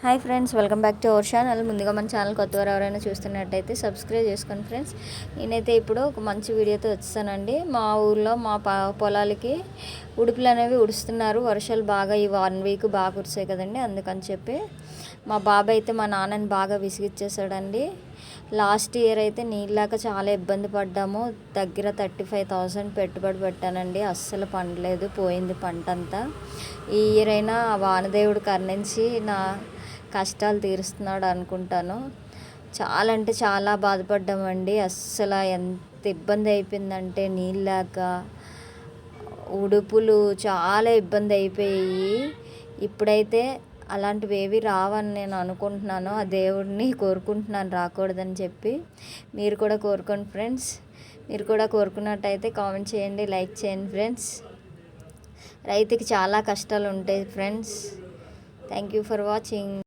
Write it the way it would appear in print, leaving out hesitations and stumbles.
Hi friends, welcome back to our channel. ముందుగా మన channel కొత్తవారు ఎవరైనా చూస్తున్నట్టయితే సబ్స్క్రైబ్ చేసుకోండి ఫ్రెండ్స్. నేనైతే ఇప్పుడు ఒక మంచి వీడియోతో వచ్చానండి. మా ఊర్లో మా పొలాలకి ఉడుపులు అనేవి ఉడుస్తున్నారు. వర్షాలు బాగా ఈ 1 వీక్ బాగా కురిసాయి కదండి, అందుకని చెప్పి మా బాబాయ్ అయితే మా నాన్నని బాగా విసిగిచ్చేసాడండి. లాస్ట్ ఇయర్ అయితే నీళ్ళాక చాలా ఇబ్బంది పడ్డాము. దగ్గర 35,000 పెట్టుబడి పెట్టానండి, అస్సలు పండలేదు, పోయింది పంట అంతా. ఈ ఇయర్ అయినా వానదేవుడు కరుణించి నా కష్టాలు తీరుస్తున్నాడు అనుకుంటాను. చాలా అంటే చాలా బాధపడ్డామండి. అస్సలు ఎంత ఇబ్బంది అయిపోయిందంటే నీళ్ళాక ఉడుపులు చాలా ఇబ్బంది అయిపోయాయి. ఇప్పుడైతే అలాంటివి ఏవి రావని నేను అనుకుంటున్నాను. ఆ దేవుడిని కోరుకుంటున్నాను రాకూడదని చెప్పి. మీరు కూడా కోరుకోండి ఫ్రెండ్స్. మీరు కూడా కోరుకున్నట్టయితే కామెంట్ చేయండి, లైక్ చేయండి ఫ్రెండ్స్. రైతుకి చాలా కష్టాలు ఉంటాయి friends. Thank you for watching.